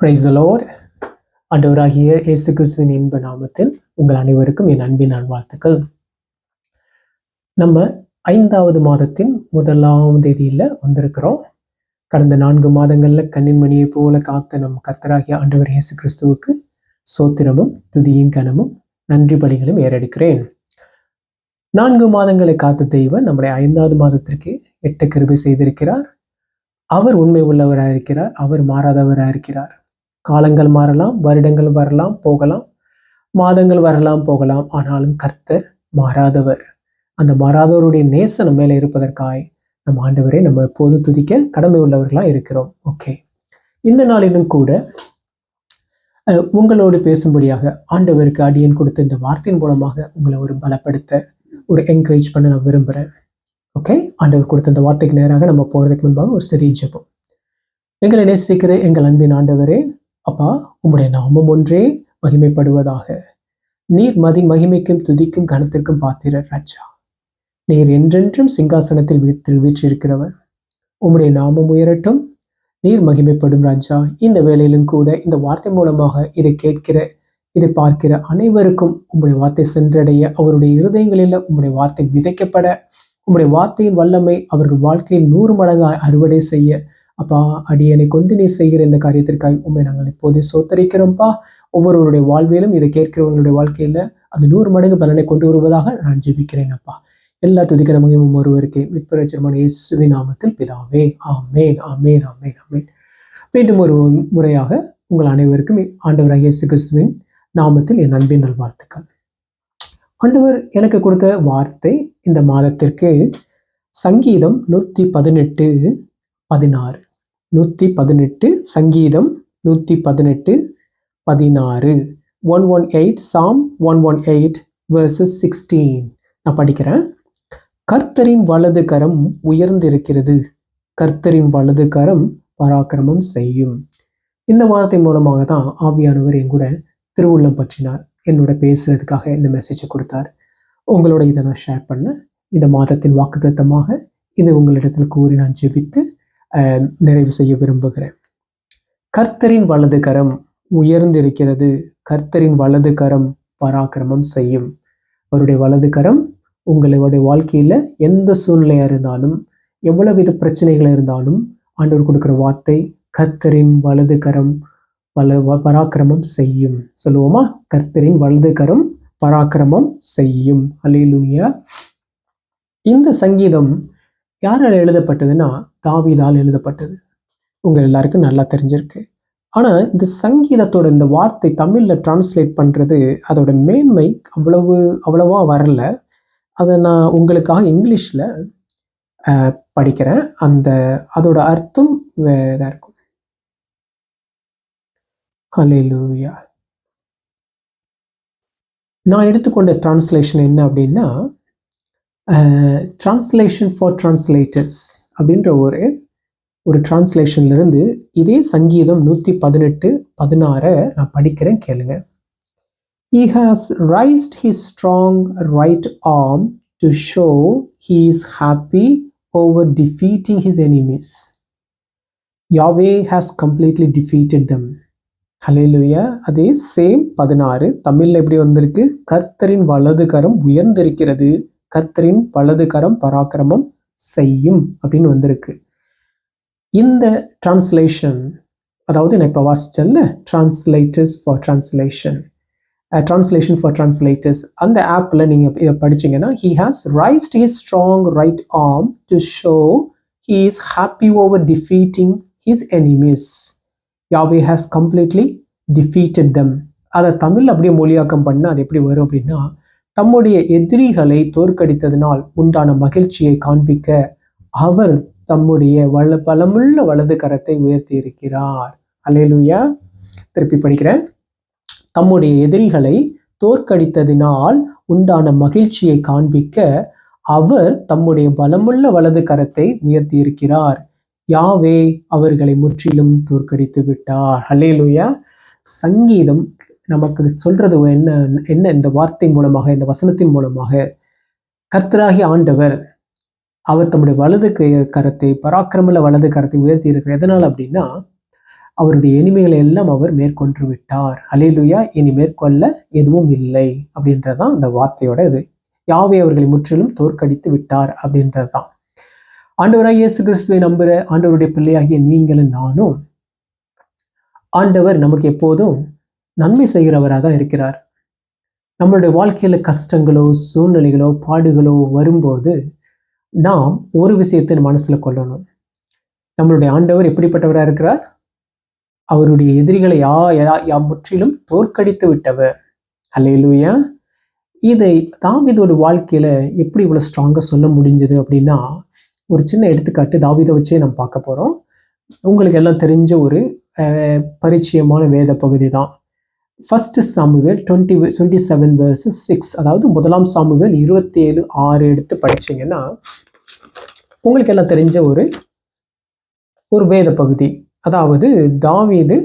Praise the Lord. ஆண்டவராகிய இயேசு கிறிஸ்துவின் இன்ப நாமத்தில் உங்கள் அனைவருக்கும் என் அன்பின் நல்வாழ்த்துக்கள். நம்ம 5வது மாதத்தின் 1ஆம் தேதியில வந்திருக்கிறோம். கடந்த 4 மாதங்கள்ல கன்னிமணியை போல காத்த நம் கர்த்தராகிய ஆண்டவர் இயேசு கிறிஸ்துவுக்கு சோத்திரமும் துதியும் கனமும் நன்றி பலிகளும் ஏறெடுக்கிறேன். 4 மாதங்களை காத்த தெய்வன் நம்முடைய 5வது மாதத்திற்கு 8 கிருபை செய்திருக்கிறார். அவர் உண்மை உள்ளவராயிருக்கிறார். அவர் மாறாதவராயிருக்கிறார். காலங்கள் மாறலாம், வருடங்கள் வரலாம் போகலாம், மாதங்கள் வரலாம் போகலாம், ஆனாலும் கர்த்தர் மாறாதவர். அந்த மாறாதவருடைய நேசம் நம்ம மேல இருப்பதற்காய் நம்ம ஆண்டவரை நம்ம எப்போதும் துதிக்க கடமை உள்ளவர்களா இருக்கிறோம். ஓகே, இந்த நாளிலும் கூட உங்களோடு பேசும்படியாக ஆண்டவருக்கு அடியேன் கொடுத்த இந்த வார்த்தையின் மூலமாக உங்களை ஒரு பலப்படுத்த, ஒரு என்கரேஜ் பண்ண நான் விரும்புகிறேன். ஓகே, ஆண்டவர் கொடுத்த இந்த வார்த்தைக்கு நேராக நம்ம போறதுக்கு முன்பாக ஒரு சிறிய ஜெபம். எங்களை நேசிக்கிற எங்கள் அன்பின் ஆண்டவரே, அப்பா, உம்முடைய நாமம் ஒன்றே மகிமைப்படுவதாக. நீர் மகிமைக்கும் துதிக்கும் கனத்திற்கும் பாத்திரர் ராஜா. நீர் என்றென்றும் சிங்காசனத்தில் வீற்றிருக்கிறவர். உம்முடைய நாமம் உயரட்டும், நீர் மகிமைப்படும் ராஜா. இந்த வேளையிலும் கூட இந்த வார்த்தை மூலமாக இதை கேட்கிற, இதை பார்க்கிற அனைவருக்கும் உம்முடைய வார்த்தை சென்றடைய, அவருடைய இருதயங்களில் உம்முடைய வார்த்தை விதைக்கப்பட, உம்முடைய வார்த்தையின் வல்லமை அவர்கள் வாழ்க்கையில் 100 மடங்காய் அறுவடை செய்ய, அப்பா, அடியனை கொண்டு நீ செய்கிற இந்த காரியத்திற்காக உண்மை நாங்கள் இப்போதே சோத்தரிக்கிறோம்ப்பா. ஒவ்வொருவருடைய வாழ்விலும் இதை கேட்கிறவர்களுடைய வாழ்க்கையில அந்த 100 மடங்கு பலனை கொண்டு வருவதாக நான் ஜெபிக்கிறேன் அப்பா. எல்லா துதிக்கிற மகிமும் ஒருவருக்கே மீட்பரட்சகரான இயேசுவின் நாமத்தில் பிதாவே, ஆமென், ஆமென், ஆமென், ஆமென். மீண்டும் ஒரு முறையாக உங்கள் அனைவருக்கும் ஆண்டவராகிய இயேசு கிறிஸ்துவின் நாமத்தில் என் அன்பின் நல்வாழ்த்துக்கள். ஆண்டவர் எனக்கு கொடுத்த வார்த்தை இந்த மாதத்திற்கு சங்கீதம் 118:16. 118 சங்கீதம் 118:16. 118 Psalm 118 verses 16. நான் படிக்கிறேன். கர்த்தரின் வலது கரம் உயர்ந்திருக்கிறது, கர்த்தரின் வலது கரம் பராக்கிரமம் செய்யும். இந்த வார்த்தை மூலமாக தான் ஆவியானவர் என் கூட திருவுள்ளம் பற்றினார். என்னோட பேசுறதுக்காக இந்த மெசேஜை கொடுத்தார். உங்களோட இதை நான் ஷேர் பண்ண, இந்த மாதத்தின் வாக்குத்தத்தமாக இதை உங்களிடத்தில் கூறி நான் ஜெபித்து நிறைவு செய்ய விரும்புகிறேன். கர்த்தரின் வலது கரம் உயர்ந்திருக்கிறது, கர்த்தரின் வலது கரம் பராக்கிரமம் செய்யும். அவருடைய வலது கரம் உங்களுடைய வாழ்க்கையில எந்த சூழ்நிலையா இருந்தாலும், எவ்வளவு பிரச்சனைகள் இருந்தாலும், ஆண்டவர் கொடுக்கிற வார்த்தை கர்த்தரின் வலது கரம் பராக்கிரமம் செய்யும். சொல்லுவோமா? கர்த்தரின் வலது கரம் பராக்கிரமம் செய்யும். அல்லேலூயா. இந்த சங்கீதம் யாரால் எழுதப்பட்டதுன்னா தாவீதால் எழுதப்பட்டது. உங்க எல்லாருக்கும் நல்லா தெரிஞ்சிருக்கு. ஆனா இந்த சங்கீதத்தோட இந்த வார்த்தை தமிழ்ல டிரான்ஸ்லேட் பண்றது, அதோட மேன்மை அவ்வளவா வரல. அதை நான் உங்களுக்காக இங்கிலீஷ்ல படிக்கிறேன். அதோட அர்த்தம் வேற இருக்கும். ஹல்லேலூயா. நான் எடுத்துக்கொண்ட டிரான்ஸ்லேஷன் என்ன அப்படின்னா, டிரான்ஸ்லேஷன் ஃபார் டிரான்ஸ்லேட்டர்ஸ் அப்படின்ற ஒரு டிரான்ஸ்லேஷன்ல இருந்து இதே சங்கீதம் 118:16 நான் படிக்கிறேன், கேளுங்க. He has raised his strong right arm to show he is happy over defeating his enemies. Yahweh has completely defeated them. ஹல்லேலூயா. அதே சேம் 16 தமிழ்ல எப்படி வந்திருக்கு? கர்த்தரின் வலது கரம் உயர்ந்திருக்கிறது, கர்த்தரின் வலது கரம் பராக்கிரமம் செய்யும் அப்படின்னு வந்திருக்கு. இந்த டிரான்ஸ்லேஷன், அதாவது நான் இப்போ வாசிச்சேன்ல, translators for translation, translation for translators, அந்த ஆப்ல நீங்க இதை படிச்சீங்கன்னா, he has raised his strong right arm to show he is happy over defeating his enemies. Yahweh has completely defeated them. அதை தமிழ் அப்படியே மொழியாக்கம் பண்ண அது எப்படி வரும் அப்படின்னா, தம்முடைய எதிரிகளை தோற்கடித்ததினால் உண்டான மகிழ்ச்சியை காண்பிக்க அவர் தம்முடைய பலமுள்ள வலது கரத்தை உயர்த்தி இருக்கிறார். அல்லேலூயா. திருப்பி படிக்கிறேன். தம்முடைய எதிரிகளை தோற்கடித்ததினால் உண்டான மகிழ்ச்சியை காண்பிக்க அவர் தம்முடைய பலமுள்ள வலது கரத்தை உயர்த்தி இருக்கிறார். யாவே அவர்களை முற்றிலும் தோற்கடித்து விட்டார். ஹல்லேலூயா. சங்கீதம் நமக்கு சொல்றது என்ன இந்த வார்த்தை மூலமாக, இந்த வசனத்தின் மூலமாக, கர்த்தராகிய ஆண்டவர் அவர் தம்முடைய வலது கரத்தை, பராக்கிரமுள்ள வலது கரத்தை உயர்த்தி இருக்கிறார். எதனால் அப்படின்னா, அவருடைய எளிமைகளை எல்லாம் அவர் மேற்கொண்டு விட்டார். அல்லேலூயா. இனி மேற்கொள்ள எதுவும் இல்லை அப்படின்றதான் அந்த வார்த்தையோட இது. யாவே அவர்களை முற்றிலும் தோற்கடித்து விட்டார் அப்படின்றதுதான். ஆண்டவராகிய இயேசு கிறிஸ்துவை நம்புற ஆண்டவருடைய பிள்ளையாகிய நீங்களும் நானும், ஆண்டவர் நமக்கு எப்போதும் நன்மை செய்கிறவராக தான் இருக்கிறார். நம்மளுடைய வாழ்க்கையில கஷ்டங்களோ சூழ்நிலைகளோ பாடுகளோ வரும்போது நாம் ஒரு விஷயத்தை மனசுல கொள்ளணும். நம்மளுடைய ஆண்டவர் எப்படிப்பட்டவராக இருக்கிறார்? அவருடைய எதிரிகளை முற்றிலும் தோற்கடித்து விட்டவர். அல்லேலூயா. இதை தாவீதோட வாழ்க்கையில எப்படி இவ்வளவு ஸ்ட்ராங்கா சொல்ல முடிஞ்சது அப்படின்னா, ஒரு சின்ன எடுத்துக்காட்டு தாவீதை வச்சே நம்ம பார்க்க போறோம். உங்களுக்கு எல்லாம் தெரிஞ்ச ஒரு பரிச்சயமான வேத பகுதி தான். ஃபர்ஸ்ட் சாமுவேல் 27 verses 6, அதாவது முதலாம் சாமுவேல் 27:6 எடுத்து படிச்சீங்கன்னா உங்களுக்கு எல்லாம் தெரிஞ்ச ஒரு வேத பகுதி. அதாவது தாவீது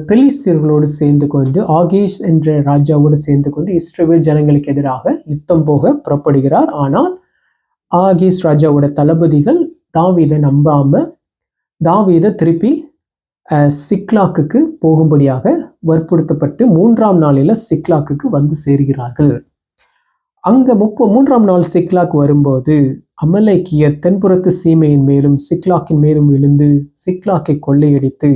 பெலிஸ்தீர்களோடு சேர்ந்து கொண்டு ஆகீஷ் என்ற ராஜாவோடு சேர்ந்து கொண்டு இஸ்ரவேல் ஜனங்களுக்கு எதிராக யுத்தம் போக புறப்படுகிறார். ஆனால் ஆகீஷ் ராஜாவோட தளபதிகள் தாவீதை நம்பாம தாவீதை திருப்பி சிக்லாக்குக்கு போகும்படியாக வற்புறுத்தப்பட்டு 3ஆம் நாளில் சிக்லாக்குக்கு வந்து சேர்கிறார்கள். அங்க 3ஆம் நாள் சிக்லாக் வரும்போது அமலேக்கியர் தென்புறத்து சீமையின் மேலும் சிக்லாக்கின் மேலும் விழுந்து சிக்லாக்கை கொள்ளையடித்து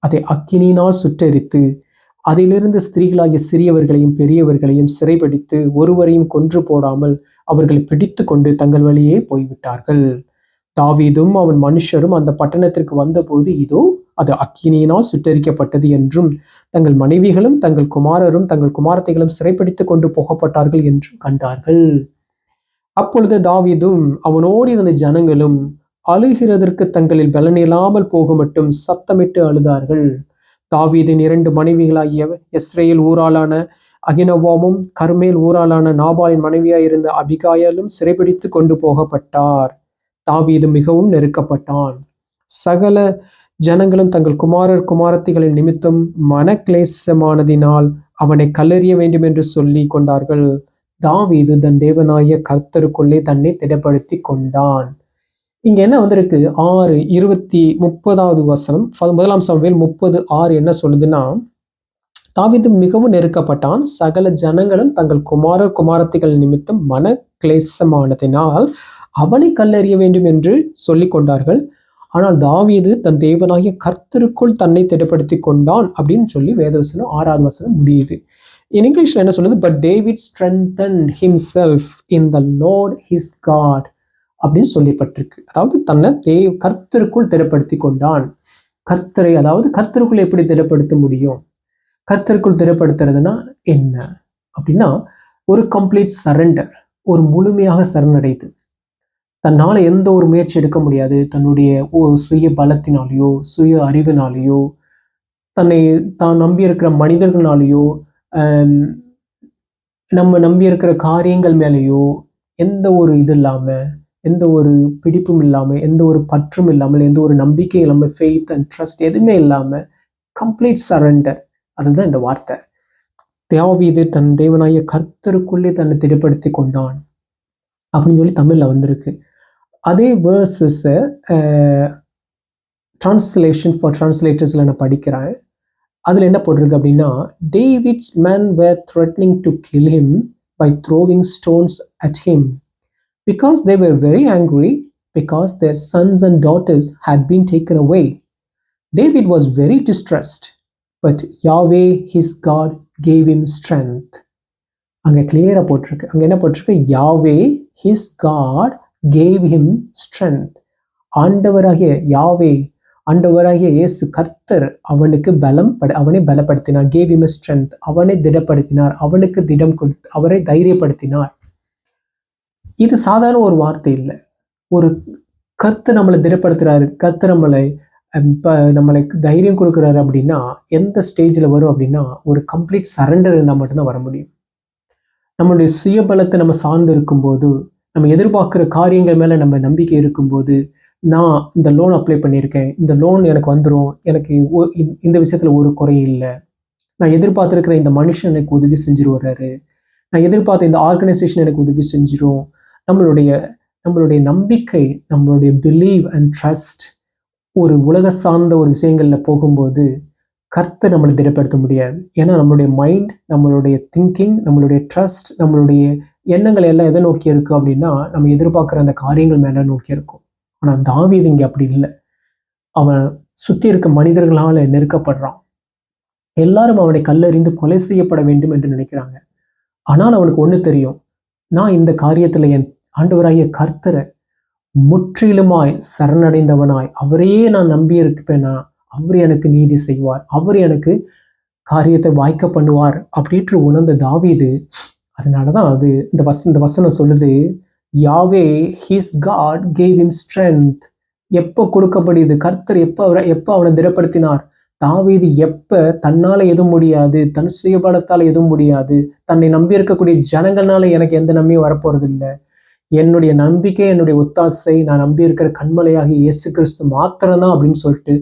அதை அக்கினியினால் சுட்டெரித்து அதிலிருந்து ஸ்திரீகளாகிய சிறியவர்களையும் பெரியவர்களையும் சிறைபிடித்து ஒருவரையும் கொன்று போடாமல் அவர்களை பிடித்து கொண்டு தங்கள் வழியே போய்விட்டார்கள். தாவீதும் அவன் மனுஷரும் அந்த பட்டணத்திற்கு வந்தபோது இதோ அது அக்கினியினால் சுட்டெரிக்கப்பட்டது என்றும் தங்கள் மனைவிகளும் தங்கள் குமாரரும் தங்கள் குமாரத்தைகளும் சிறைப்பிடித்து கொண்டு போகப்பட்டார்கள் என்றும் கண்டார்கள். அப்பொழுது தாவீதும் அவனோடு இருந்த ஜனங்களும் அழுகிறதற்கு தங்களில் பலனில்லாமல் போக மட்டும் சத்தமிட்டு அழுதார்கள். தாவீதின் 2 மனைவிகளாகிய எஸ்ரேல் ஊராளான அகினோவாமும் கர்மேல் ஊராளான நாபாலின் மனைவியாயிருந்த அபிகாயலும் சிறைப்பிடித்து கொண்டு போகப்பட்டார். தாவீது மிகவும் நெருக்கப்பட்டான். சகல ஜனங்களும் தங்கள் குமாரர் குமாரத்திகளின் நிமித்தம் மனக்லேசமானதினால் அவனை கல்லெறிய வேண்டும் என்று சொல்லி கொண்டார்கள். தாவீது தன் தேவனாய கர்த்தருக்குள்ளே தன்னை திடப்படுத்தி கொண்டான். இங்க என்ன வந்திருக்கு? 6:30 வசனம், 1 சாமுவேல் 30:6 என்ன சொல்லுதுன்னா, தாவீது மிகவும் நெருக்கப்பட்டான். சகல ஜனங்களும் தங்கள் குமாரர் குமாரத்திகள் நிமித்தம் மன கிளேசமானதினால் அவனை கல்லெறிய வேண்டும் என்று சொல்லி கொண்டார்கள். ஆனால் தாவீது தன் தேவனாகிய கர்த்தருக்குள் தன்னை திடப்படுத்தி கொண்டான் அப்படின்னு சொல்லி வேதவசனம் 6வது வசனம் முடியுது. இங்கிலீஷ்ல என்ன சொல்லுது? But David strengthened himself in the Lord his God அப்படின்னு சொல்லப்பட்டிருக்கு. அதாவது தன்னை கர்த்தருக்குள் திடப்படுத்தி கொண்டான். கர்த்தரை, அதாவது கர்த்தருக்குள் எப்படி திடப்படுத்த முடியும்? கர்த்தருக்குள் திடப்படுத்துறதுன்னா என்ன அப்படின்னா, ஒரு கம்ப்ளீட் சரண்டர், ஒரு முழுமையாக சரணடைது. தன்னால எந்த ஒரு முயற்சி எடுக்க முடியாது. தன்னுடைய சுய பலத்தினாலேயோ சுய அறிவினாலேயோ தான் நம்பி இருக்கிற மனிதர்களாலேயோ நம்ம நம்பி இருக்கிற காரியங்கள் மேலேயோ எந்த ஒரு இது இல்லாம, எந்த ஒரு பிடிப்பும் இல்லாம, எந்த ஒரு பற்றும் இல்லாமல், எந்த ஒரு நம்பிக்கையும் இல்லாம, ஃபெய்த் அண்ட் ட்ரஸ்ட் எதுவுமே இல்லாம கம்ப்ளீட் சரண்டர், அதுதான் இந்த வார்த்தை. தாவீது தன் தேவனாகிய கர்த்தருக்குள்ளே தன்னை திடப்படுத்தி கொண்டான் அப்படின்னு சொல்லி தமிழ்ல வந்திருக்கு. அதே வேர்ஸஸை டிரான்ஸ்லேஷன் ஃபார் டிரான்ஸ்லேட்டர்ஸ்ல நான் படிக்கிறேன். அதுல என்ன போட்டிருக்கு அப்படின்னா, David's men were threatening to kill him by throwing stones at him because they were very angry because their sons and daughters had been taken away. David was very distressed, but Yahweh his God gave him strength. அங்க கிளியரா போட்டிருக்கு. அங்க என்ன போட்டிருக்கு? யாவே his God gave him strength. ஆண்டவராகிய யாவே, ஆண்டவராகிய இயேசு கர்த்தர் அவனுக்கு அவனை பலப்படுத்தினார். gave him a strength, அவனை திடப்படுத்தினார், அவனுக்கு திடம் கொடுத்து அவரை தைரியப்படுத்தினார். இது சாதாரண ஒரு வார்த்தை இல்லை. ஒரு கர்த்தர் நம்மளை திடப்படுத்துறாரு, கர்த்தர் நம்மளை தைரியம் கொடுக்குறாரு அப்படின்னா எந்த ஸ்டேஜில் வரும் அப்படின்னா, ஒரு கம்ப்ளீட் சரண்டர் இருந்தால் மட்டும்தான் வர முடியும். நம்மளுடைய சுயபலத்தை நம்ம சார்ந்து இருக்கும்போது, நம்ம எதிர்பார்க்குற காரியங்கள் மேலே நம்ம நம்பிக்கை இருக்கும்போது, நான் இந்த லோன் அப்ளை பண்ணியிருக்கேன், இந்த லோன் எனக்கு வந்துடும், எனக்கு இந்த விஷயத்தில் ஒரு குறையும் இல்லை, நான் எதிர்பார்த்துருக்கிற இந்த மனுஷன் எனக்கு உதவி செஞ்சுருவாரு, நான் எதிர்பார்த்த இந்த ஆர்கனைசேஷன் எனக்கு உதவி செஞ்சிடும். நம்மளுடைய நம்பிக்கை, நம்மளுடைய பிலீவ் அண்ட் ட்ரஸ்ட் ஒரு உலக சார்ந்த ஒரு விஷயங்கள்ல போகும்போது கர்த்தர் நம்மளை திடப்படுத்த முடியாது. ஏன்னா நம்மளுடைய மைண்ட், நம்மளுடைய திங்கிங், நம்மளுடைய ட்ரஸ்ட், நம்மளுடைய எண்ணங்கள் எல்லாம் எதை நோக்கி இருக்கு அப்படின்னா, நம்ம எதிர்பார்க்குற அந்த காரியங்கள் மேல நோக்கி இருக்கும். ஆனா தாவீது இங்க அப்படி இல்ல. அவன் சுத்தி இருக்க மனிதர்களால நெருக்கப்படுறான். எல்லாரும் அவனை கல்லெறிந்து கொலை செய்யப்பட வேண்டும் என்று நினைக்கிறாங்க. ஆனால் அவனுக்கு ஒண்ணு தெரியும். நான் இந்த காரியத்துல என் ஆண்டவராகிய கர்த்தர முற்றிலுமாய் சரணடைந்தவனாய், அவரையே நான் நம்பி இருப்பேனா, அவர் எனக்கு நீதி செய்வார். அவர் எனக்கு காரியத்தை வாய்க்க பண்ணுவார் அப்படின்று உணர்ந்த தாவீது, அதனாலதான் அது இந்த வசனம் சொல்லுது, Yahweh his God gave him strength. எப்ப கொடுக்கப்படுது? கர்த்தர் எப்ப அவனை திடப்படுத்தினார்? தாவீது எப்ப தன்னால எதுவும் முடியாது, தன் சுயபலத்தால எதுவும் முடியாது, தன்னை நம்பி இருக்கக்கூடிய ஜனங்கள்னால எனக்கு எந்த நன்மையும் வரப்போறது இல்ல, என்னுடைய நம்பிக்கை, என்னுடைய ஒத்தாசை, நான் நம்பி இருக்கிற கண்மலையாகிய இயேசு கிறிஸ்து மாத்திரம்தான் அப்படின்னு சொல்லிட்டு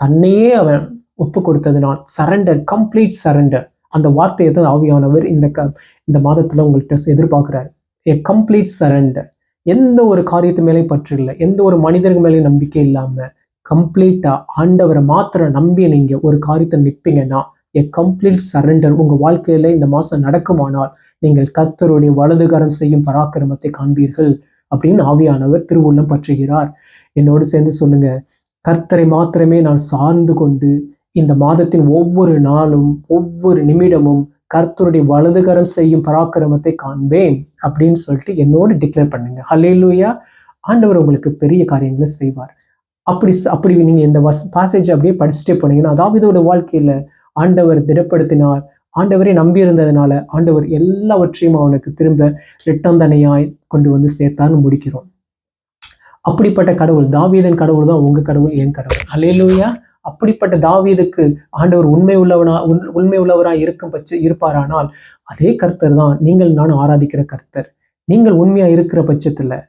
தன்னையே அவன் ஒப்பு கொடுத்ததுனால் சரண்டர், கம்ப்ளீட் சரண்டர். அந்த வார்த்தையை தான் ஆவியானவர் இந்த மாதத்துல உங்கள்கிட்ட எதிர்பார்க்கிறார். A complete surrender. எந்த ஒரு காரியத்து மேலேயும் பற்று இல்லை, எந்த ஒரு மனிதர்கள் மேலேயும் நம்பிக்கை இல்லாம கம்ப்ளீட்டா ஆண்டவரை மாத்திரம் நம்பி நீங்க ஒரு காரியத்தை நிற்பீங்கன்னா, ஏ கம்ப்ளீட் சரண்டர் உங்க வாழ்க்கையில இந்த மாசம் நடக்குமானால் நீங்கள் கர்த்தருடைய வலதுகரம் செய்யும் பராக்கிரமத்தை காண்பீர்கள் அப்படின்னு ஆவியானவர் திருவுள்ளம் பற்றுகிறார். என்னோடு சேர்ந்து சொல்லுங்க, கர்த்தரை மாத்திரமே நான் சார்ந்து கொண்டு இந்த மாதத்தின் ஒவ்வொரு நாளும் ஒவ்வொரு நிமிடமும் கர்த்தருடைய வலதுகரம் செய்யும் பராக்கிரமத்தை காண்பேன் அப்படின்னு சொல்லிட்டு என்னோடு டிக்ளேர் பண்ணுங்க. ஹல்லேலூயா. ஆண்டவர் உங்களுக்கு பெரிய காரியங்களை செய்வார். அப்படி நீங்க இந்த பாசேஜ் அப்படியே படிச்சுட்டே போனீங்கன்னா, தாவீதோட வாழ்க்கையில ஆண்டவர் திடப்படுத்தினார். ஆண்டவரை நம்பி இருந்ததுனால ஆண்டவர் எல்லாவற்றையும் அவனுக்கு திரும்ப இரட்டந்தனையாய் கொண்டு வந்து சேர்த்தான்னு முடிக்கிறோம். அப்படிப்பட்ட கடவுள், தாவீதின் கடவுள் தான் உங்க கடவுள், என் கடவுள். ஹல்லேலூயா. அப்படிப்பட்ட தாவீதுக்கு ஆண்டவர் உண்மை உள்ளவராய் இருப்பாரானால் அதே கர்த்தர் தான் நீங்கள் நானும் ஆராதிக்கிற கர்த்தர். நீங்கள் உண்மையா இருக்கிற பட்சத்துல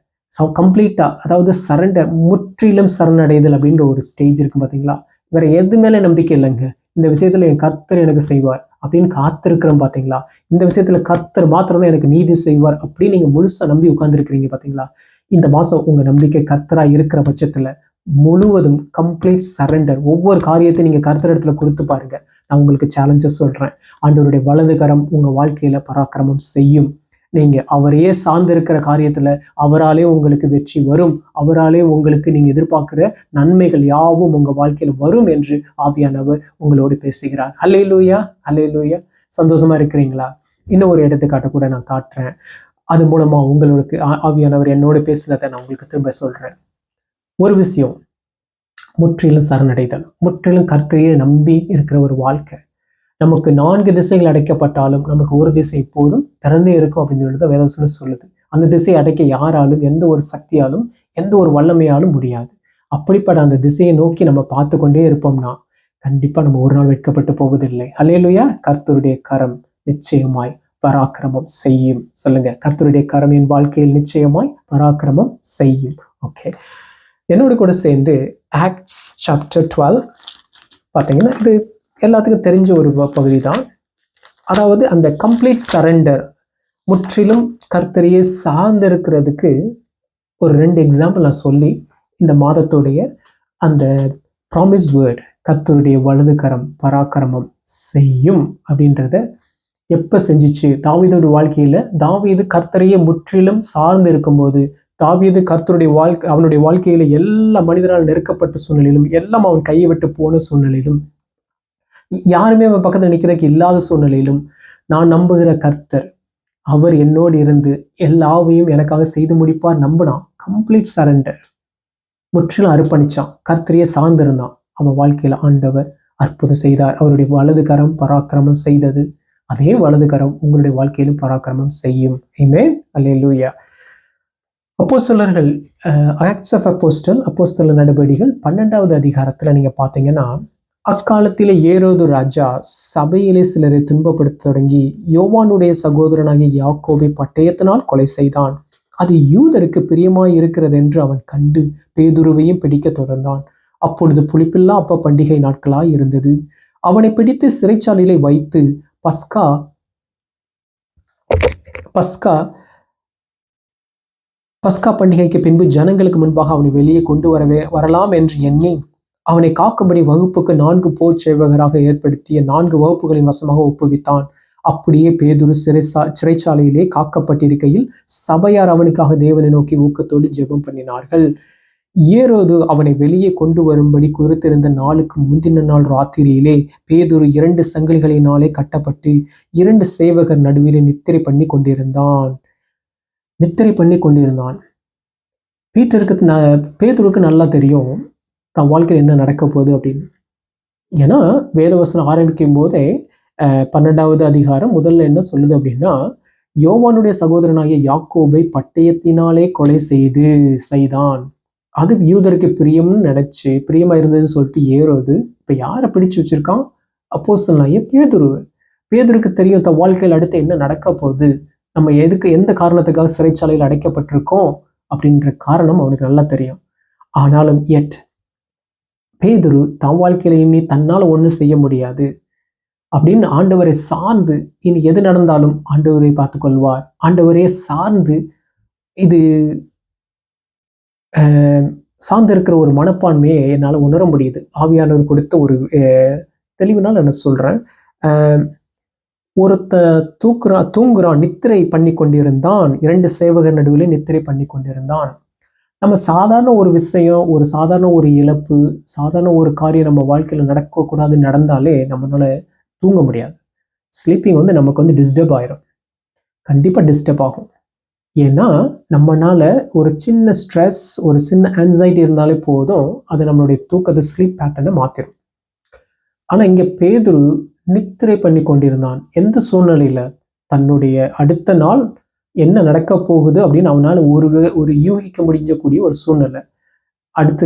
கம்ப்ளீட்டா, அதாவது சரண்டர், முற்றிலும் சரணடைதல் அப்படின்ற ஒரு ஸ்டேஜ் இருக்கு பாத்தீங்களா? வேற எது மேல நம்பிக்கை இல்லைங்க. இந்த விஷயத்துல என் கர்த்தர் எனக்கு செய்வார் அப்படின்னு காத்திருக்கிறோம் பாத்தீங்களா? இந்த விஷயத்துல கர்த்தர் மாத்திரம் தான் எனக்கு நீதி செய்வார் அப்படின்னு நீங்க முழுசா நம்பி உட்கார்ந்துருக்கிறீங்க பாத்தீங்களா? இந்த மாசம் உங்க நம்பிக்கை கர்த்தரா இருக்கிற பட்சத்துல முழுவதும் கம்ப்ளீட் சரண்டர், ஒவ்வொரு காரியத்தையும் நீங்க கர்த்தர் இடத்துல கொடுத்து பாருங்க. நான் உங்களுக்கு சேலஞ்சஸ் சொல்றேன். ஆண்டவருடைய வலது கரம் உங்க வாழ்க்கையில பராக்கிரமம் செய்யும். நீங்க அவரையே சார்ந்து இருக்கிற காரியத்துல அவராலே உங்களுக்கு வெற்றி வரும். அவராலே உங்களுக்கு நீங்க எதிர்பார்க்கிற நன்மைகள் யாவும் உங்க வாழ்க்கையில வரும் என்று ஆவியானவர் உங்களோடு பேசுகிறார். ஹல்லேலூயா, ஹல்லேலூயா. சந்தோஷமா இருக்கிறீங்களா? இன்னும் ஒரு எடுத்துக்காட்டு கூட நான் காட்டுறேன். அது மூலமா உங்களுக்கு ஆவியானவர் என்னோட பேசுனதை நான் உங்களுக்கு திரும்ப சொல்றேன். ஒரு விஷயம், முற்றிலும் சரணடைதல், முற்றிலும் கர்த்தரையே நம்பி இருக்கிற ஒரு வாழ்க்கை. நமக்கு 4 திசைகள் அடைக்கப்பட்டாலும் நமக்கு ஒரு திசை எப்போதும் திறந்தே இருக்கும் அப்படின்னு சொல்லிட்டு வேதவசனம் சொல்லுது. அந்த திசையை அடைக்க யாராலும், எந்த ஒரு சக்தியாலும், எந்த ஒரு வல்லமையாலும் முடியாது. அப்படிப்பட்ட அந்த திசையை நோக்கி நம்ம பார்த்து கொண்டே இருப்போம்னா கண்டிப்பா நம்ம ஒரு நாள் வெட்கப்பட்டு போவதில்லை. ஹல்லேலூயா. கர்த்தருடைய கரம் நிச்சயமாய் பராக்கிரமம் செய்யும். சொல்லுங்க, கர்த்தருடைய கரம் என் வாழ்க்கையில் நிச்சயமாய் பராக்கிரமம் செய்யும். ஓகே, என்னோட கூட சேர்ந்து ஆக்ட்ஸ் சாப்டர் 12 பார்த்தீங்கன்னா, இது எல்லாத்துக்கும் தெரிஞ்ச ஒரு பகுதி தான். அதாவது அந்த கம்ப்ளீட் சரண்டர், முற்றிலும் கர்த்தரையே சார்ந்திருக்கிறதுக்கு ஒரு 2 எக்ஸாம்பிள் நான் சொல்லி இந்த மாதத்துடைய அந்த ப்ராமிஸ் வேர்ட், கர்த்தருடைய வலது கரம் பராக்கிரமம் செய்யும் அப்படின்றத எப்ப செஞ்சிச்சு? தாவீதோட வாழ்க்கையில தாவீது கர்த்தரையே முற்றிலும் சார்ந்து இருக்கும்போது, தாவீது கர்த்தருடைய அவனுடைய வாழ்க்கையில எல்லா மனிதரால் நெருக்கப்பட்ட சூழ்நிலையிலும், எல்லாம் அவன் கையை விட்டு போன சூழ்நிலையிலும், யாருமே அவன் பக்கத்துல நிக்கிறதுக்கு இல்லாத சூழ்நிலையிலும், நான் நம்புகிற கர்த்தர், அவர் என்னோடு இருந்து எல்லாவையும் எனக்காக செய்து முடிப்பார் நம்பினான். கம்ப்ளீட் சரண்டர், முற்றிலும் அர்ப்பணிச்சான், கர்த்தரையே சார்ந்திருந்தான். அவன் வாழ்க்கையில ஆண்டவர் அற்புதம் செய்தார். அவருடைய வலது கரம் பராக்கிரமம் செய்தது. அதே வலது கரம் உங்களுடைய வாழ்க்கையிலும் பராக்கிரமம் செய்யும். ஆமென். அல்லேலூயா. அப்போஸ்தலர்கள், ஆக்ட்ஸ் ஆஃப் அப்போஸ்தல நடபடிகள் 12வது அதிகாரத்துல நீங்க பாத்தீங்கன்னா, அக்காலத்திலே ஏரோது ராஜா சபையிலே சிலரை துன்பப்படுத்த தொடங்கி யோவானுடைய சகோதரனாகிய யாக்கோபை பட்டயத்தினால் கொலை செய்தான். அது யூதருக்கு பிரியமாய் இருக்கிறது என்று அவன் கண்டு பேதுருவையும் பிடிக்க தொடர்ந்தான். அப்பொழுது புளிப்பில்லா அப்ப பண்டிகை நாட்களாய் இருந்தது. அவனை பிடித்து சிறைச்சாலையிலே வைத்து பஸ்கா பண்டிகைக்கு பின்பு ஜனங்களுக்கு முன்பாக அவனை வெளியே கொண்டு வரலாம் என்று எண்ணி அவனை காக்கும்படி வகுப்புக்கு 4 போர் சேவகராக ஏற்படுத்திய 4 வகுப்புகளின் வசமாக ஒப்புவித்தான். அப்படியே பேதுரு சிறைச்சாலையிலே காக்கப்பட்டிருக்கையில் சபையார் அவனுக்காக தேவனை நோக்கி ஊக்கத்தோடு ஜெபம் பண்ணினார்கள். ஏரோது அவனை வெளியே கொண்டு வரும்படி குறித்திருந்த நாளுக்கு முந்தின நாள் ராத்திரியிலே பேதுரு 2 சங்கிலிகளினாலே கட்டப்பட்டு 2 சேவகர் நடுவிலே நித்திரை பண்ணி கொண்டிருந்தான். பேதுருக்கு நல்லா தெரியும் தன் வாழ்க்கையில் என்ன நடக்க போகுது அப்படின்னு. ஏன்னா வேதவசனம் ஆரம்பிக்கும் போதே 12வது அதிகாரம் முதல்ல என்ன சொல்லுது அப்படின்னா, யோவானுடைய சகோதரனாகிய யாக்கோபை பட்டயத்தினாலே கொலை செய்தான். அது யூதருக்கு பிரியமா இருந்ததுன்னு சொல்லிட்டு ஏரோது இப்ப யாரை பிடிச்சு வச்சிருக்கான்? அப்போஸ்தலனாகிய பேதுருக்கு தெரியும் தன் வாழ்க்கையில் அடுத்து என்ன நடக்க போகுது, நம்ம எந்த காரணத்துக்காக சிறைச்சாலையில் அடைக்கப்பட்டிருக்கோம் அப்படின்ற காரணம் அவனுக்கு நல்லா தெரியும். ஆனாலும் பேதுரு தன் வாழ்க்கையில இனி தன்னால ஒண்ணும் செய்ய முடியாது அப்படின்னு ஆண்டவரை சார்ந்து, இனி எது நடந்தாலும் ஆண்டவரை பார்த்து கொள்வார், ஆண்டவரே சார்ந்து இது சார்ந்து இருக்கிற ஒரு மனப்பான்மையை என்னால் உணர முடியுது. ஆவியானவர் கொடுத்த ஒரு தெளிவுனால் என்ன சொல்றேன். ஒருத்த தூங்குறான், நித்திரை பண்ணி கொண்டிருந்தான். 2 சேவகர் நடுவில் நித்திரை பண்ணி கொண்டிருந்தான். நம்ம சாதாரண ஒரு விஷயம், ஒரு சாதாரண ஒரு இழப்பு, சாதாரண ஒரு காரியம் நம்ம வாழ்க்கையில் நடக்கக்கூடாது நடந்தாலே நம்மளால தூங்க முடியாது. ஸ்லீப்பிங் நமக்கு டிஸ்டர்ப் ஆயிரும். கண்டிப்பா டிஸ்டர்ப் ஆகும். ஏன்னா நம்மனால ஒரு சின்ன ஸ்ட்ரெஸ், ஒரு சின்ன ஆன்சைட்டி இருந்தாலே போதும், அது நம்மளுடைய தூக்கத்தை ஸ்லீப் பேட்டர்னை மாத்திரும். ஆனா இங்க பேதுரு நித்திரை பண்ணி கொண்டிருந்தான். எந்த சூழ்நிலையில? தன்னுடைய அடுத்த நாள் என்ன நடக்க போகுது அப்படின்னு அவனால ஒரு யூகிக்க முடிஞ்சக்கூடிய ஒரு சூழ்நிலை. அடுத்து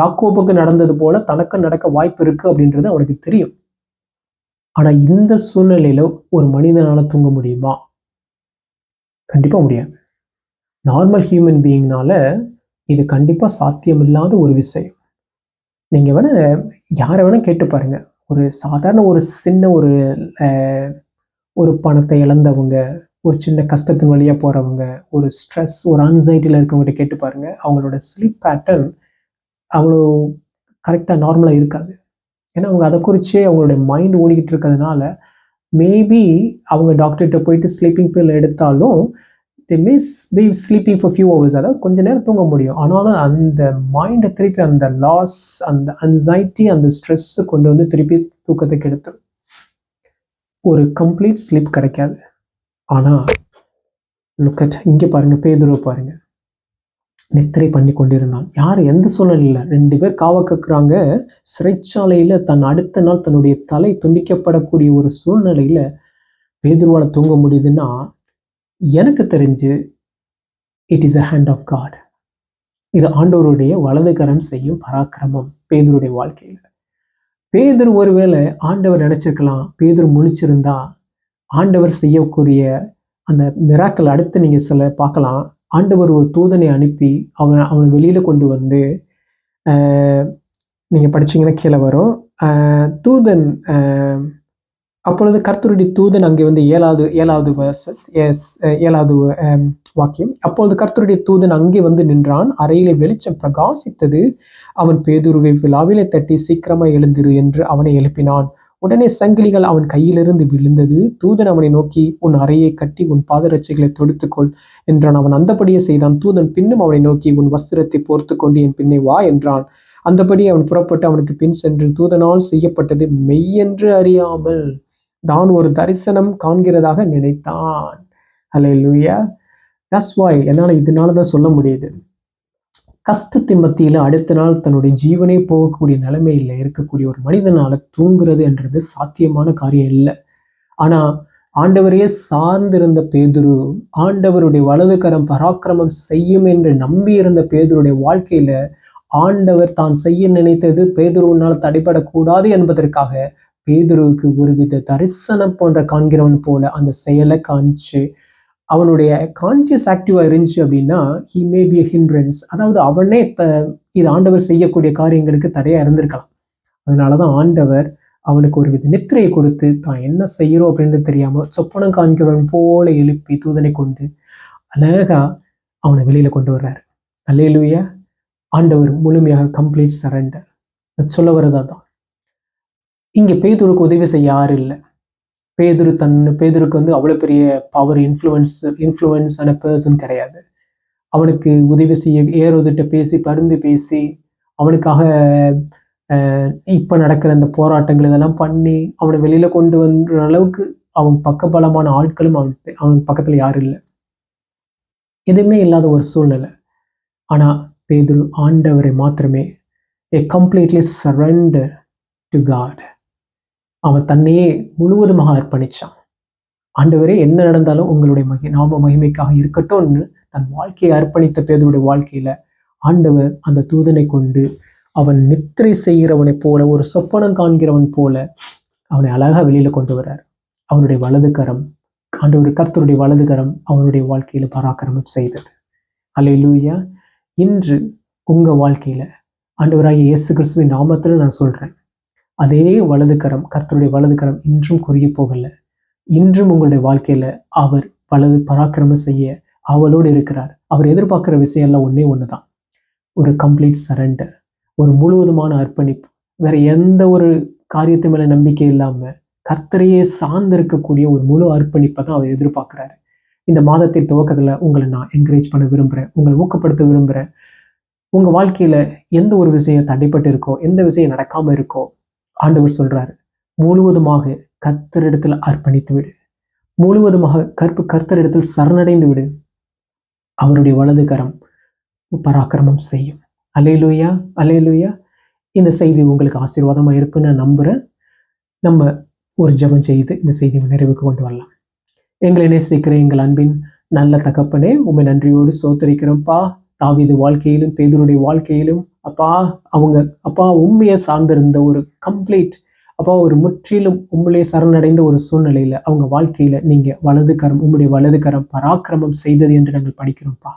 யாக்கோபுக்கு நடந்தது போல தனக்கு நடக்க வாய்ப்பு இருக்கு அப்படின்றது அவனுக்கு தெரியும். ஆனா இந்த சூழ்நிலையில ஒரு மனிதனால தூங்க முடியுமா? கண்டிப்பா முடியாது. நார்மல் ஹியூமன் பீயிங்னால இது கண்டிப்பா சாத்தியமில்லாத ஒரு விஷயம். நீங்க யாரை வேணா கேட்டு பாருங்க. ஒரு சாதாரண ஒரு சின்ன ஒரு பணத்தை இழந்தவங்க, ஒரு சின்ன கஷ்டத்தின் வழியா போறவங்க, ஒரு ஸ்ட்ரெஸ், ஒரு ஆன்சைட்டில இருக்கவங்ககிட்ட கேட்டு பாருங்க. அவங்களோட ஸ்லீப் பேட்டர்ன் அவ்வளோ கரெக்டா நார்மலா இருக்காது. ஏன்னா அவங்க அதை குறிச்சே அவங்களுடைய மைண்ட் ஓடிக்கிட்டு இருக்கிறதுனால, மேபி அவங்க டாக்டர்கிட்ட போயிட்டு ஸ்லீப்பிங் பில் எடுத்தாலும் they may be sleeping for few hours. அதாவது கொஞ்ச நேரம் தூங்க முடியும். ஆனாலும் அந்த மைண்டை திருப்பி அந்த லாஸ், அந்த அன்சைட்டி, அந்த ஸ்ட்ரெஸ் கொண்டு திருப்பி தூக்கத்தை கெடுத்துரும். ஒரு கம்ப்ளீட் ஸ்லீப் கிடைக்காது. ஆனா இங்க பாருங்க, பேதுருவை பாருங்க, நித்திரை பண்ணி கொண்டிருந்தான். யாரு? எந்த சூழ்நிலையில? 2 பேர் காவ கக்குறாங்க. சிறைச்சாலையில தன் அடுத்த நாள் தன்னுடைய தலை துண்டிக்கப்படக்கூடிய ஒரு சூழ்நிலையில பேதுருவால தூங்க முடியுதுன்னா, எனக்கு தெரிஞ்சு it is a hand of God. இது ஆண்டவருடைய வலது கரம் செய்யும் பராக்கிரமம் பேதுருடைய வாழ்க்கையில. பேதுரு ஒருவேளை ஆண்டவர் நினைச்சிருக்கலாம், பேதுரு முழிச்சிருந்தா ஆண்டவர் செய்யக்கூடிய அந்த மிராக்கிள் அடுத்து நீங்க பார்க்கலாம். ஆண்டவர் ஒரு தூதனை அனுப்பி அவனை வெளியில கொண்டு வந்து, நீங்க படிச்சீங்கன்னா கீழே வரும். தூதன் அப்பொழுது கர்த்தருடைய தூதன் அங்கே 7வது வாக்கியம். அப்பொழுது கர்த்தருடைய தூதன் அங்கே நின்றான். அறையிலே வெளிச்சம் பிரகாசித்தது. அவன் பேதுருவை விழாவிலே தட்டி, சீக்கிரமா எழுந்திரு என்று அவனை எழுப்பினான். உடனே சங்கிலிகள் அவன் கையிலிருந்து விழுந்தது. தூதன் அவனை நோக்கி, உன் அறையை கட்டி உன் பாதரட்சைகளை தொடுத்துக்கொள் என்றான். அவன் அந்தபடியே செய்தான். தூதன் பின்னும் அவனை நோக்கி, உன் வஸ்திரத்தை போர்த்து கொண்டு என் பின்னே வா என்றான். அந்தபடி அவன் புறப்பட்டு அவனுக்கு பின் சென்று, தூதனால் செய்யப்பட்டது மெய்யென்று அறியாமல் தான் ஒரு தரிசனம் காண்கிறதாக நினைத்தான். ஹல்லேலூயா. தட்ஸ் வை என்னால இதனாலதான் சொல்ல முடியுது, கஷ்டத்தின் மத்தியில அடுத்த நாள் தன்னுடைய ஜீவனே போகக்கூடிய நிலைமையில இருக்கக்கூடிய ஒரு மனிதனால தூங்குறது என்றது சாத்தியமான காரியம் இல்லை. ஆனா ஆண்டவரையே சார்ந்திருந்த பேதுரு, ஆண்டவருடைய வலது கரம் பராக்கிரமம் செய்யும் என்று நம்பி இருந்த பேதுருடைய வாழ்க்கையில ஆண்டவர் தான் செய்ய நினைத்தது பேதுருவினால் தடைபடக்கூடாது என்பதற்காக பேதுருவுக்கு ஒருவித தரிசனம் போன்ற காண்கிறவன் போல அந்த செயலை காமிச்சு, அவனுடைய கான்சியஸ் ஆக்டிவா இருந்துச்சு அப்படின்னா he may be a hindrance. அதாவது அவனே இது ஆண்டவர் செய்யக்கூடிய காரியங்களுக்கு தடையா இருந்திருக்கலாம். அதனாலதான் ஆண்டவர் அவனுக்கு ஒரு வித நித்திரையை கொடுத்து தான் என்ன செய்யறோம் அப்படின்னு தெரியாம சொப்பனம் காண்கிறவன் போல எழுப்பி தூதனை கொண்டு அழகா அவனை வெளியில கொண்டு வர்றாரு. அல்லேலூயா. ஆண்டவர் முழுமையாக கம்ப்ளீட் சரண்டர். சொல்ல வர்றது அதான். இங்க பேதுருக்கு உதவி செய்ய யாரும் இல்லை. பேதுருக்கு வந்து அவ்வளவு பெரிய பவர், இன்ஃப்ளூயன்ஸான பர்சன் கிடையாது. அவனுக்கு உதவி செய்ய ஏரோதுட்ட பேசி, பரிந்து பேசி, அவனுக்காக இப்ப நடக்கிற அந்த போராட்டங்கள் இதெல்லாம் பண்ணி அவனை வெளியில கொண்டு வந்த அளவுக்கு அவன் பக்கபலமான ஆட்களும் அவன் பக்கத்துல யாரும் இல்லை. எதுவுமே இல்லாத ஒரு சூழ்நிலை. ஆனா பேதுரு ஆண்டவரை மாத்திரமே கம்ப்ளீட்லி சரண்டர் டு காட். அவன் தன்னையே முழுவதுமாக அர்ப்பணிச்சான். ஆண்டவரே, என்ன நடந்தாலும் உங்களுடைய நாம மகிமைக்காக இருக்கட்டும்னு தன் வாழ்க்கையை அர்ப்பணித்த பேதுருடைய வாழ்க்கையில ஆண்டவர் அந்த தூதனை கொண்டு அவன் நித்திரை செய்கிறவனை போல, ஒரு சொப்பனம் காண்கிறவன் போல அவனை அழகா வெளியில கொண்டு வர்றார். அவனுடைய வலது கரம், ஆண்டவர் கர்த்தருடைய வலது கரம் அவனுடைய வாழ்க்கையில பராக்கிரமம் செய்தது. அல்லேலூயா. இன்று உங்க வாழ்க்கையில ஆண்டவராகிய இயேசு கிறிஸ்துவின் நாமத்துல நான் சொல்றேன், அதே வலது கரம், கர்த்தருடைய வலது கரம் இன்றும் குறுகி போகல. இன்றும் உங்களுடைய வாழ்க்கையில அவர் பராக்கிரமம் செய்ய அவளோடு இருக்கிறார். அவர் எதிர்பார்க்கிற விஷயம் எல்லாம் ஒன்னே ஒண்ணுதான், ஒரு கம்ப்ளீட் சரண்டர், ஒரு முழுவதுமான அர்ப்பணிப்பு. வேற எந்த ஒரு காரியத்து மேல நம்பிக்கை இல்லாம கர்த்தரையே சார்ந்து இருக்கக்கூடிய ஒரு முழு அர்ப்பணிப்பை தான் அவர் எதிர்பார்க்கிறாரு. இந்த மாதத்தின் துவக்கத்துல உங்களை நான் என்கரேஜ் பண்ண விரும்புறேன், உங்களை ஊக்கப்படுத்த விரும்புறேன். உங்க வாழ்க்கையில எந்த ஒரு விஷயம் தடைப்பட்டு இருக்கோ, எந்த விஷயம் நடக்காம இருக்கோ, ஆண்டவர் சொல்றாரு, முழுவதுமாக கர்த்தரிடத்தில் அர்ப்பணித்து விடு, முழுவதுமாக கர்த்தரிடத்தில் சரணடைந்து விடு. அவருடைய வலது கரம் பராக்கிரமம் செய்யும். அல்லேலூயா, அல்லேலூயா. இந்த செய்தி உங்களுக்கு ஆசீர்வாதமா இருக்குன்னு நான் நம்புறேன். நம்ம ஒரு ஜெபம் செய்து இந்த செய்தியை நிறைவுக்கு கொண்டு வரலாம். எங்களை நேசிக்கிற எங்கள் அன்பின் நல்ல தகப்பனே, உண்மை நன்றியோடு சோத்தரிக்கிறோம்ப்பா. தாவீது வாழ்க்கையிலும் பேதுருடைய வாழ்க்கையிலும் அப்பா உண்மையை சார்ந்திருந்த ஒரு கம்ப்ளீட் ஒரு முற்றிலும் உண்மையிலே சரணடைந்த ஒரு சூழ்நிலையில அவங்க வாழ்க்கையில நீங்க உம்முடைய வலது கரம் பராக்கிரமம் செய்தது என்று நாங்கள் படிக்கிறோம்ப்பா.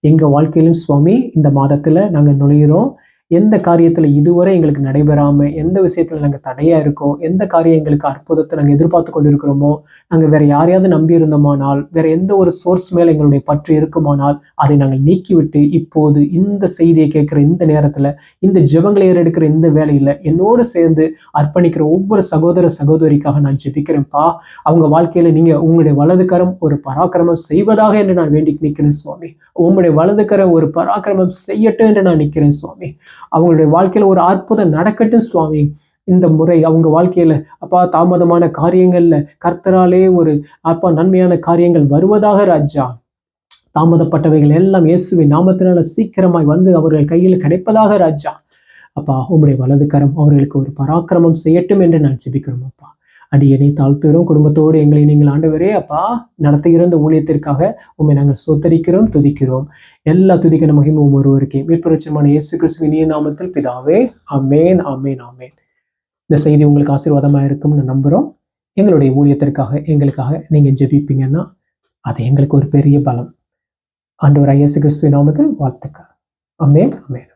எங்க வாழ்க்கையிலும் சுவாமி இந்த மாதத்துல நாங்க நுழையிறோம். எந்த காரியத்துல இதுவரை எங்களுக்கு நடைபெறாம, எந்த விஷயத்துல நாங்க தடையா இருக்கோம், எந்த காரியம் எங்களுக்கு அற்புதத்தை நாங்க எதிர்பார்த்து கொண்டு இருக்கிறோமோ, நாங்க வேற யாரையாவது நம்பி இருந்தோமானால், வேற எந்த ஒரு சோர்ஸ் மேல எங்களுடைய பற்று இருக்குமானால் அதை நாங்கள் நீக்கிவிட்டு இப்போது இந்த செய்தியை கேட்கிற இந்த நேரத்துல, இந்த ஜெபங்களை ஏறெடுக்கிற இந்த வேலையில என்னோடு சேர்ந்து அர்ப்பணிக்கிற ஒவ்வொரு சகோதர சகோதரிக்காக நான் ஜெபிக்கிறேன்ப்பா. அவங்க வாழ்க்கையில நீங்க உங்களுடைய வலது கரம் ஒரு பராக்கிரமம் செய்வதாக என்று நான் வேண்டி நிற்கிறேன் சுவாமி. உங்களுடைய வலது கரம் ஒரு பராக்கிரமம் செய்யட்டும் என்று நான் நிற்கிறேன் சுவாமி. அவங்களுடைய வாழ்க்கையில ஒரு அற்புதம் நடக்கட்டும் சுவாமி. இந்த முறை அவங்க வாழ்க்கையில தாமதமான காரியங்கள்ல கர்த்தராலே ஒரு நன்மையான காரியங்கள் வருவதாக ராஜா. தாமதப்பட்டவைகள் எல்லாம் இயேசுவின் நாமத்தினால சீக்கிரமாய் வந்து அவர்கள் கையில் கிடைப்பதாக ராஜா. உம்முடைய வலது கரம் அவர்களுக்கு ஒரு பராக்கிரமம் செய்யட்டும் என்று நான் ஜெபிக்கிறோம் அப்பா. அடியனை தாழ்த்துகிறோம். குடும்பத்தோடு எங்களை நீங்கள் ஆண்டவரே நடத்துகிற இந்த ஊழியத்திற்காக உண்மை நாங்கள் சோத்தரிக்கிறோம், துதிக்கிறோம். எல்லா துதிக்கிற மகிமும் ஒருவருக்கே மீட்புரட்சமான இயேசு கிறிஸ்துவின் இனிய நாமத்தில் பிதாவே, ஆமென், ஆமென், ஆமென். இந்த செய்தி உங்களுக்கு ஆசீர்வாதமா இருக்கும்னு நம்புறோம். எங்களுடைய ஊழியத்திற்காக எங்களுக்காக நீங்க ஜெபிப்பீங்கன்னா அது எங்களுக்கு ஒரு பெரிய பலம். ஆண்டவராகிய இயேசு கிறிஸ்துவின் நாமத்தில் வாழ்த்துக்கள். ஆமென், ஆமென்.